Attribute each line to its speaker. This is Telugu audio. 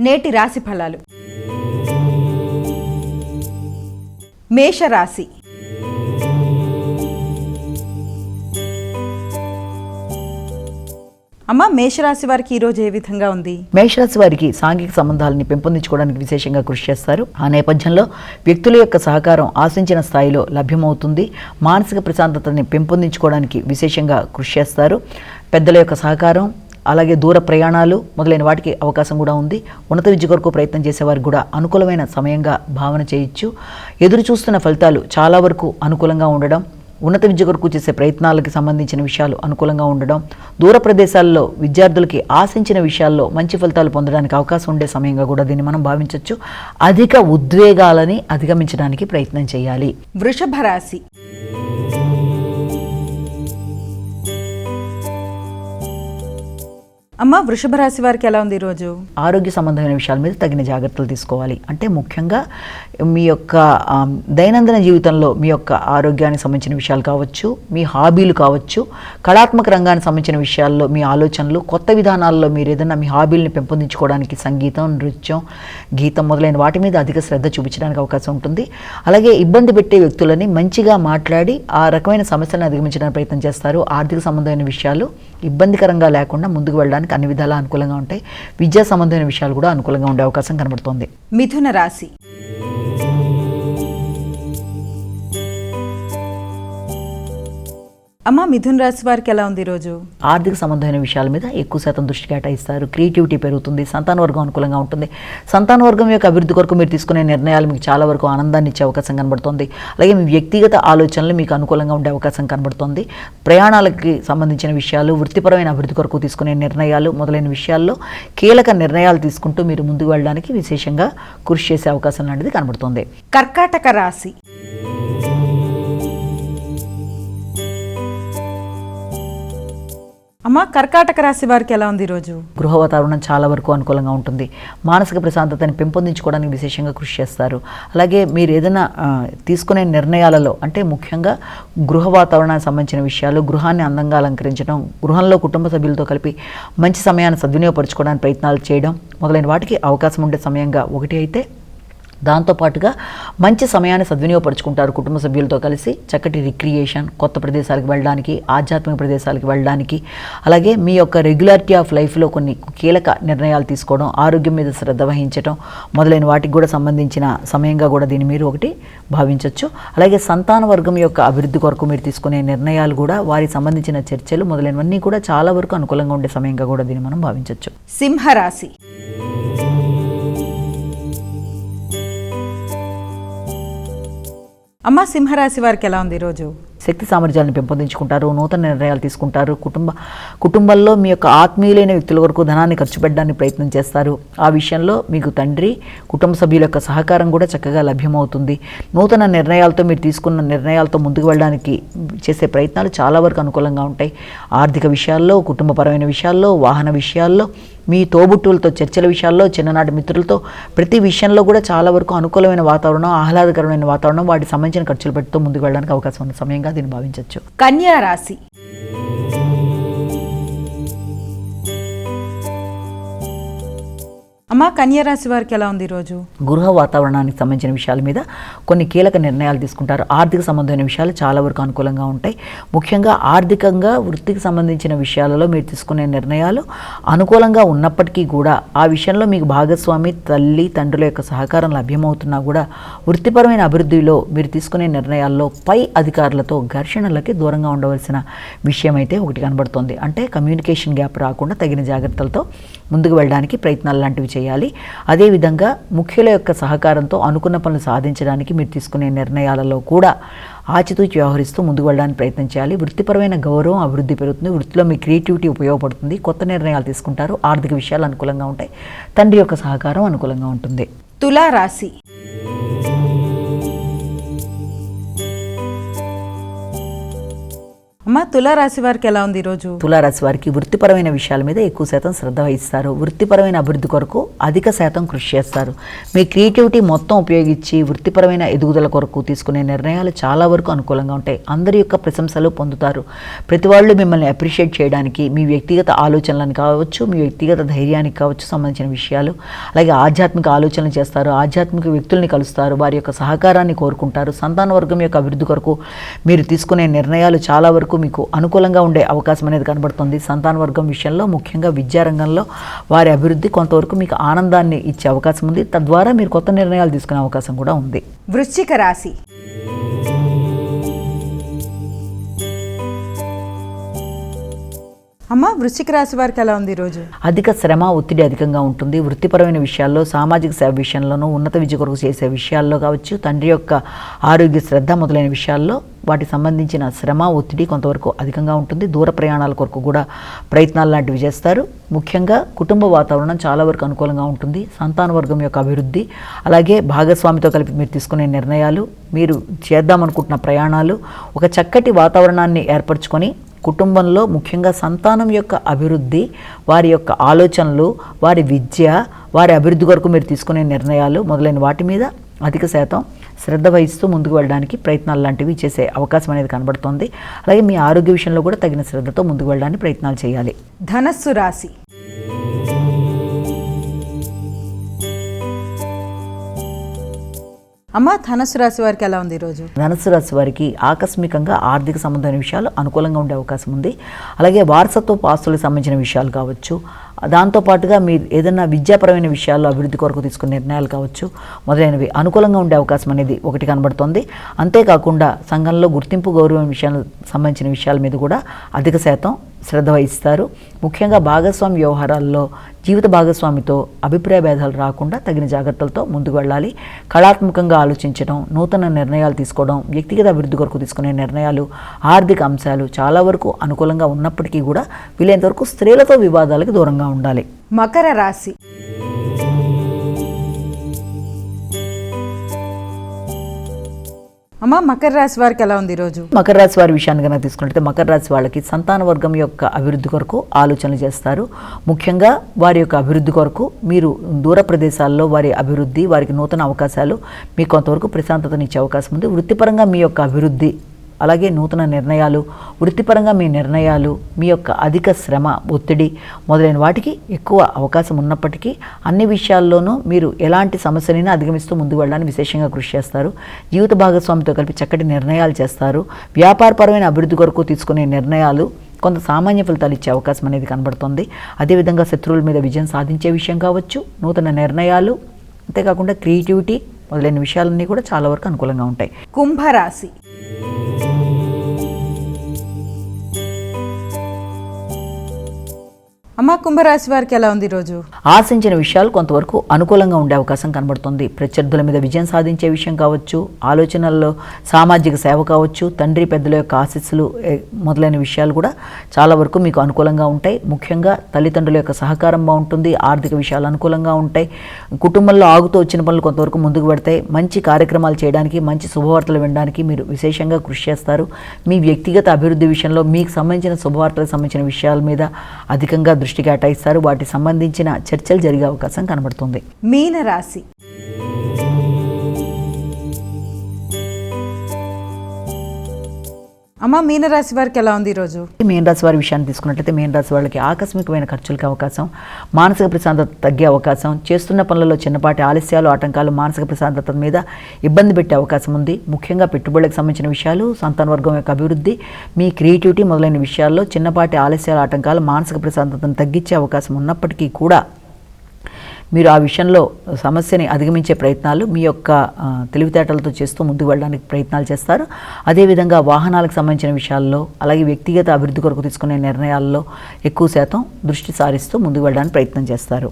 Speaker 1: నేటి రాశి ఫలాలు. మేషరాశి. అమ్మ, మేషరాశి వారికి ఈరోజు ఏ విధంగా ఉంది?
Speaker 2: మేషరాశి వారికి సాంఘిక సంబంధాలని పెంపొందించుకోవడానికి విశేషంగా కృషి చేస్తారు. ఆ నేపథ్యంలో వ్యక్తుల యొక్క సహకారం ఆశించిన స్థాయిలో లభ్యమవుతుంది. మానసిక ప్రశాంతతని పెంపొందించుకోవడానికి విశేషంగా కృషి చేస్తారు. పెద్దల యొక్క సహకారం, అలాగే దూర ప్రయాణాలు మొదలైన వాటికి అవకాశం కూడా ఉంది. ఉన్నత విద్య కొరకు ప్రయత్నం చేసేవారికి కూడా అనుకూలమైన సమయంగా భావన చేయొచ్చు. ఎదురు చూస్తున్న ఫలితాలు చాలా వరకు అనుకూలంగా ఉండడం, ఉన్నత విద్య కొరకు చేసే ప్రయత్నాలకు సంబంధించిన విషయాలు అనుకూలంగా ఉండడం, దూర ప్రదేశాల్లో విద్యార్థులకి ఆశించిన విషయాల్లో మంచి ఫలితాలు పొందడానికి అవకాశం ఉండే సమయంగా కూడా దీన్ని మనం భావించవచ్చు. అధిక ఉద్వేగాలని అధిగమించడానికి ప్రయత్నం చేయాలి.
Speaker 1: వృషభ రాశి. అమ్మ, వృషభ రాశి వారికి ఎలా ఉంది ఈరోజు?
Speaker 2: ఆరోగ్య సంబంధమైన విషయాల మీద తగిన జాగ్రత్తలు తీసుకోవాలి. అంటే ముఖ్యంగా మీ యొక్క దైనందిన జీవితంలో మీ యొక్క ఆరోగ్యానికి సంబంధించిన విషయాలు కావచ్చు, మీ హాబీలు కావచ్చు, కళాత్మక రంగానికి సంబంధించిన విషయాల్లో మీ ఆలోచనలు, కొత్త విధానాల్లో మీరు ఏదైనా మీ హాబీలని పెంపొందించుకోవడానికి సంగీతం, నృత్యం, గీతం మొదలైన వాటి మీద అధిక శ్రద్ధ చూపించడానికి అవకాశం ఉంటుంది. అలాగే ఇబ్బంది పెట్టే వ్యక్తులని మంచిగా మాట్లాడి ఆ రకమైన సమస్యలను అధిగమించడానికి ప్రయత్నం చేస్తారు. ఆర్థిక సంబంధమైన విషయాలు ఇబ్బందికరంగా లేకుండా ముందుకు వెళ్ళడానికి అన్ని విధాలా అనుకూలంగా ఉంటాయి. విద్యా సంబంధమైన విషయాలు కూడా అనుకూలంగా ఉండే అవకాశం కనబడుతోంది.
Speaker 1: మిథున రాశి. అమ్మ, మిథున రాశి వారికి ఎలా ఉంది ఈరోజు?
Speaker 2: ఆర్థిక సంబంధమైన విషయాల మీద ఎక్కువ శాతం దృష్టి కేటాయిస్తారు. క్రియేటివిటీ పెరుగుతుంది. సంతాన వర్గం అనుకూలంగా ఉంటుంది. సంతాన వర్గం యొక్క అభివృద్ధి కొరకు మీరు తీసుకునే నిర్ణయాలు మీకు చాలా వరకు ఆనందాన్ని ఇచ్చే అవకాశం కనబడుతుంది. అలాగే మీ వ్యక్తిగత ఆలోచనలు మీకు అనుకూలంగా ఉండే అవకాశం కనబడుతుంది. ప్రయాణాలకి సంబంధించిన విషయాలు, వృత్తిపరమైన అభివృద్ధి కొరకు తీసుకునే నిర్ణయాలు మొదలైన విషయాల్లో కీలక నిర్ణయాలు తీసుకుంటూ మీరు ముందుకు వెళ్ళడానికి విశేషంగా కృషి చేసే అవకాశం లాంటిది కనబడుతుంది.
Speaker 1: కర్కాటక రాశి. అమ్మ, కర్కాటక రాశి వారికి ఎలా ఉంది ఈరోజు?
Speaker 2: గృహ వాతావరణం చాలా వరకు అనుకూలంగా ఉంటుంది. మానసిక ప్రశాంతతని పెంపొందించుకోవడానికి విశేషంగా కృషి చేస్తారు. అలాగే మీరు ఏదైనా తీసుకునే నిర్ణయాలలో, అంటే ముఖ్యంగా గృహ వాతావరణానికి సంబంధించిన విషయాలు, గృహాన్ని అందంగా అలంకరించడం, గృహంలో కుటుంబ సభ్యులతో కలిపి మంచి సమయాన్ని సద్వినియోగపరచుకోవడానికి ప్రయత్నాలు చేయడం మొదలైన వాటికి అవకాశం ఉండే సమయంగా ఒకటి అయితే, దాంతోపాటుగా మంచి సమయాన్ని సద్వినియోగపరుచుకుంటారు. కుటుంబ సభ్యులతో కలిసి చక్కటి రిక్రియేషన్, కొత్త ప్రదేశాలకు వెళ్ళడానికి, ఆధ్యాత్మిక ప్రదేశాలకు వెళ్ళడానికి, అలాగే మీ యొక్క రెగ్యులారిటీ ఆఫ్ లైఫ్లో కొన్ని కీలక నిర్ణయాలు తీసుకోవడం, ఆరోగ్యం మీద శ్రద్ధ వహించడం మొదలైన వాటికి కూడా సంబంధించిన సమయంగా కూడా దీన్ని మీరు ఒకటి భావించవచ్చు. అలాగే సంతాన వర్గం యొక్క అభివృద్ధి కొరకు మీరు తీసుకునే నిర్ణయాలు కూడా, వారికి సంబంధించిన చర్చలు మొదలైనవన్నీ కూడా చాలా వరకు అనుకూలంగా ఉండే సమయంగా కూడా దీన్ని మనం భావించవచ్చు.
Speaker 1: సింహరాశి. అమ్మ, సింహరాశి వారికి ఎలా ఉంది ఈరోజు?
Speaker 2: శక్తి సామర్థ్యాలను పెంపొందించుకుంటారు. నూతన నిర్ణయాలు తీసుకుంటారు. కుటుంబంలో మీ యొక్క ఆత్మీయులైన వ్యక్తుల వరకు ధనాన్ని ఖర్చు పెట్టడానికి ప్రయత్నం చేస్తారు. ఆ విషయంలో మీకు తండ్రి, కుటుంబ సభ్యుల యొక్క సహకారం కూడా చక్కగా లభ్యమవుతుంది. నూతన నిర్ణయాలతో మీరు తీసుకున్న నిర్ణయాలతో ముందుకు వెళ్ళడానికి చేసే ప్రయత్నాలు చాలా వరకు అనుకూలంగా ఉంటాయి. ఆర్థిక విషయాల్లో, కుటుంబపరమైన విషయాల్లో, వాహన విషయాల్లో, మీ తోబుట్టువులతో చర్చల విషయాల్లో, చిన్ననాటి మిత్రులతో ప్రతి విషయంలో కూడా చాలా వరకు అనుకూలమైన వాతావరణం, ఆహ్లాదకరమైన వాతావరణం, వాటికి సంబంధించిన ఖర్చులు పెట్టుతూ ముందుకు వెళ్ళడానికి అవకాశం ఉన్న సమయంగా దీన్ని భావించవచ్చు.
Speaker 1: కన్యా రాశి. అమ్మ, కన్యా రాశి వారికి ఎలా ఉంది ఈరోజు?
Speaker 2: గృహ వాతావరణానికి సంబంధించిన విషయాల మీద కొన్ని కీలక నిర్ణయాలు తీసుకుంటారు. ఆర్థిక సంబంధమైన విషయాలు చాలా వరకు అనుకూలంగా ఉంటాయి. ముఖ్యంగా ఆర్థికంగా, వృత్తికి సంబంధించిన విషయాలలో మీరు తీసుకునే నిర్ణయాలు అనుకూలంగా ఉన్నప్పటికీ కూడా ఆ విషయంలో మీకు భాగస్వామి, తల్లి, తండ్రుల యొక్క సహకారం లభ్యమవుతున్నా కూడా వృత్తిపరమైన అభివృద్ధిలో మీరు తీసుకునే నిర్ణయాల్లో పై అధికారులతో ఘర్షణలకి దూరంగా ఉండవలసిన విషయం అయితే ఒకటి కనబడుతుంది. అంటే కమ్యూనికేషన్ గ్యాప్ రాకుండా తగిన జాగ్రత్తలతో ముందుకు వెళ్ళడానికి ప్రయత్నాలు లాంటివి చేయాలి. అదేవిధంగా ముఖ్యుల యొక్క సహకారంతో అనుకున్న పనులు సాధించడానికి మీరు తీసుకునే నిర్ణయాలలో కూడా ఆచితూచి వ్యవహరిస్తూ ముందుకు వెళ్ళడానికి ప్రయత్నం చేయాలి. వృత్తిపరమైన గౌరవం, అభివృద్ధి పెరుగుతుంది. వృత్తిలో మీ క్రియేటివిటీ ఉపయోగపడుతుంది. కొత్త నిర్ణయాలు తీసుకుంటారు. ఆర్థిక విషయాలు అనుకూలంగా ఉంటాయి. తండ్రి యొక్క సహకారం అనుకూలంగా ఉంటుంది.
Speaker 1: తులా రాశి. అమ్మ తులారాశి వారికి ఎలా ఉంది ఈరోజు?
Speaker 2: తులారాశి వారికి వృత్తిపరమైన విషయాల మీద ఎక్కువ శాతం శ్రద్ధ వహిస్తారు. వృత్తిపరమైన అభివృద్ధి కొరకు అధిక శాతం కృషి చేస్తారు. మీ క్రియేటివిటీ మొత్తం ఉపయోగించి వృత్తిపరమైన ఎదుగుదల కొరకు తీసుకునే నిర్ణయాలు చాలా వరకు అనుకూలంగా ఉంటాయి. అందరి యొక్క ప్రశంసలు పొందుతారు. ప్రతి వాళ్ళు మిమ్మల్ని అప్రిషియేట్ చేయడానికి మీ వ్యక్తిగత ఆలోచనలను కావచ్చు, మీ వ్యక్తిగత ధైర్యానికి కావచ్చు సంబంధించిన విషయాలు, అలాగే ఆధ్యాత్మిక ఆలోచనలు చేస్తారు. ఆధ్యాత్మిక వ్యక్తుల్ని కలుస్తారు. వారి యొక్క సహకారాన్ని కోరుకుంటారు. సంతాన వర్గం యొక్క అభివృద్ధి కొరకు మీరు తీసుకునే నిర్ణయాలు చాలా వరకు మీకు అనుకూలంగా ఉండే అవకాశం అనేది కనబడుతుంది. సంతాన వర్గం విషయంలో ముఖ్యంగా విద్యారంగంలో వారి అభివృద్ధి కొంతవరకు మీకు ఆనందాన్ని ఇచ్చే అవకాశం ఉంది. తద్వారా మీరు కొత్త నిర్ణయాలు తీసుకునే అవకాశం కూడా ఉంది.
Speaker 1: వృశ్చిక రాశి. అమ్మ వృశ్చిక రాశి వారికి ఎలా ఉంది ఈరోజు?
Speaker 2: అధిక శ్రమ, ఒత్తిడి అధికంగా ఉంటుంది. వృత్తిపరమైన విషయాల్లో, సామాజిక సేవ విషయంలోనూ, ఉన్నత విద్య కొరకు చేసే విషయాల్లో కావచ్చు, తండ్రి యొక్క ఆరోగ్య శ్రద్ధ మొదలైన విషయాల్లో వాటికి సంబంధించిన శ్రమ, ఒత్తిడి కొంతవరకు అధికంగా ఉంటుంది. దూర ప్రయాణాల కొరకు కూడా ప్రయత్నాలు లాంటివి చేస్తారు. ముఖ్యంగా కుటుంబ వాతావరణం చాలా వరకు అనుకూలంగా ఉంటుంది. సంతాన వర్గం యొక్క అభివృద్ధి, అలాగే భాగస్వామితో కలిపి మీరు తీసుకునే నిర్ణయాలు, మీరు చేద్దామనుకుంటున్న ప్రయాణాలు, ఒక చక్కటి వాతావరణాన్ని ఏర్పరచుకొని కుటుంబంలో ముఖ్యంగా సంతానం యొక్క అభివృద్ధి, వారి యొక్క ఆలోచనలు, వారి విద్య, వారి అభివృద్ధి కొరకు మీరు తీసుకునే నిర్ణయాలు మొదలైన వాటి మీద అధిక శాతం శ్రద్ధ వహిస్తూ ముందుకు వెళ్ళడానికి ప్రయత్నాలు లాంటివి చేసే అవకాశం అనేది కనబడుతోంది. అలాగే మీ ఆరోగ్య విషయంలో కూడా తగిన శ్రద్ధతో ముందుకు వెళ్ళడానికి ప్రయత్నాలు చేయాలి.
Speaker 1: ధనస్సు రాశి. అమ్మ ధనస్సు రాశి వారికి ఎలా ఉంది ఈరోజు?
Speaker 2: ధనుస్సు రాశి వారికి ఆకస్మికంగా ఆర్థిక సంబంధమైన విషయాలు అనుకూలంగా ఉండే అవకాశం ఉంది. అలాగే వారసత్వపు ఆస్తులకు సంబంధించిన విషయాలు కావచ్చు, దాంతోపాటుగా మీరు ఏదైనా విద్యాపరమైన విషయాల్లో అభివృద్ధి కొరకు తీసుకునే నిర్ణయాలు కావచ్చు మొదలైనవి అనుకూలంగా ఉండే అవకాశం అనేది ఒకటి కనబడుతోంది. అంతేకాకుండా సంఘంలో గుర్తింపు, గౌరవం విషయాలకు సంబంధించిన విషయాల మీద కూడా అధిక శాతం శ్రద్ధ వహిస్తారు. ముఖ్యంగా భాగస్వామి వ్యవహారాల్లో జీవిత భాగస్వామితో అభిప్రాయ భేదాలు రాకుండా తగిన జాగ్రత్తలతో ముందుకు వెళ్ళాలి. కళాత్మకంగా ఆలోచించడం, నూతన నిర్ణయాలు తీసుకోవడం, వ్యక్తిగత అభివృద్ధి కొరకు తీసుకునే నిర్ణయాలు, ఆర్థిక అంశాలు చాలా వరకు అనుకూలంగా ఉన్నప్పటికీ కూడా వీలైనంతవరకు స్త్రీలతో వివాదాలకు దూరంగా ఉండాలి.
Speaker 1: మకర రాశి. అమ్మ మకర రాశి వారికి ఎలా ఉంది ఈరోజు?
Speaker 2: మకర రాశి వారి విషయాన్ని కనుక తీసుకున్నట్లయితే మకర రాశి వాళ్ళకి సంతాన వర్గం యొక్క అభివృద్ధి కొరకు ఆలోచనలు చేస్తారు. ముఖ్యంగా వారి యొక్క అభివృద్ధి కొరకు మీరు దూర ప్రదేశాల్లో వారి అభివృద్ధి, వారికి నూతన అవకాశాలు మీకు కొంతవరకు ప్రశాంతతనిచ్చే అవకాశం ఉంది. వృత్తిపరంగా మీ యొక్క అభివృద్ధి, అలాగే నూతన నిర్ణయాలు, వృత్తిపరంగా మీ నిర్ణయాలు, మీ యొక్క అధిక శ్రమ, ఒత్తిడి మొదలైన వాటికి ఎక్కువ అవకాశం ఉన్నప్పటికీ అన్ని విషయాల్లోనూ మీరు ఎలాంటి సమస్యలైనా అధిగమిస్తూ ముందుకు వెళ్ళడానికి విశేషంగా కృషి చేస్తారు. జీవిత భాగస్వామితో కలిపి చక్కటి నిర్ణయాలు చేస్తారు. వ్యాపారపరమైన అభివృద్ధి కొరకు తీసుకునే నిర్ణయాలు కొంత సామాన్య ఫలితాలు ఇచ్చే అవకాశం అనేది కనబడుతుంది. అదేవిధంగా శత్రువుల మీద విజయం సాధించే విషయం కావచ్చు, నూతన నిర్ణయాలు, అంతేకాకుండా క్రియేటివిటీ మొదలైన విషయాలన్నీ కూడా చాలా వరకు అనుకూలంగా ఉంటాయి.
Speaker 1: కుంభరాశి. అమ్మ కుంభరాశి వారికి ఎలా ఉంది ఈరోజు?
Speaker 2: ఆశించిన విషయాలు కొంతవరకు అనుకూలంగా ఉండే అవకాశం కనబడుతుంది. ప్రత్యర్థుల మీద విజయం సాధించే విషయం కావచ్చు, ఆలోచనల్లో సామాజిక సేవ కావచ్చు, తండ్రి పెద్దల యొక్క ఆశీస్సులు మొదలైన విషయాలు కూడా చాలా వరకు మీకు అనుకూలంగా ఉంటాయి. ముఖ్యంగా తల్లిదండ్రుల యొక్క సహకారం బాగుంటుంది. ఆర్థిక విషయాలు అనుకూలంగా ఉంటాయి. కుటుంబంలో ఆగుతూ వచ్చిన పనులు కొంతవరకు ముందుకు పెడతాయి. మంచి కార్యక్రమాలు చేయడానికి, మంచి శుభవార్తలు వినడానికి మీరు విశేషంగా కృషి చేస్తారు. మీ వ్యక్తిగత అభివృద్ధి విషయంలో మీకు సంబంధించిన శుభవార్తలకు సంబంధించిన విషయాల మీద అధికంగా దృష్టి కేటాయిస్తారు. వాటికి సంబంధించిన చర్చలు జరిగే అవకాశం కనబడుతుంది.
Speaker 1: మీన రాశి. అమ్మ మీనరాశి వారికి ఎలా ఉంది ఈరోజు?
Speaker 2: మీనరాశి వారి విషయాన్ని తీసుకున్నట్లయితే మీనరాశి వాళ్ళకి ఆకస్మికమైన ఖర్చులకి అవకాశం, మానసిక ప్రశాంతత తగ్గే అవకాశం, చేస్తున్న పనులలో చిన్నపాటి ఆలస్యాలు, ఆటంకాలు మానసిక ప్రశాంతత మీద ఇబ్బంది పెట్టే అవకాశం ఉంది. ముఖ్యంగా పెట్టుబడులకు సంబంధించిన విషయాలు, సంతాన వర్గం యొక్క అభివృద్ధి, మీ క్రియేటివిటీ మొదలైన విషయాల్లో చిన్నపాటి ఆలస్యాలు, ఆటంకాలు మానసిక ప్రశాంతతను తగ్గించే అవకాశం ఉన్నప్పటికీ కూడా మీరు ఆ విషయంలో సమస్యని అధిగమించే ప్రయత్నాలు మీ యొక్క తెలివితేటలతో చేస్తూ ముందుకు వెళ్ళడానికి ప్రయత్నాలు చేస్తారు. అదేవిధంగా వాహనాలకు సంబంధించిన విషయాల్లో, అలాగే వ్యక్తిగత అభివృద్ధి కొరకు తీసుకునే నిర్ణయాల్లో ఎక్కువ శాతం దృష్టి సారిస్తూ ముందుకు వెళ్ళడానికి ప్రయత్నం చేస్తారు.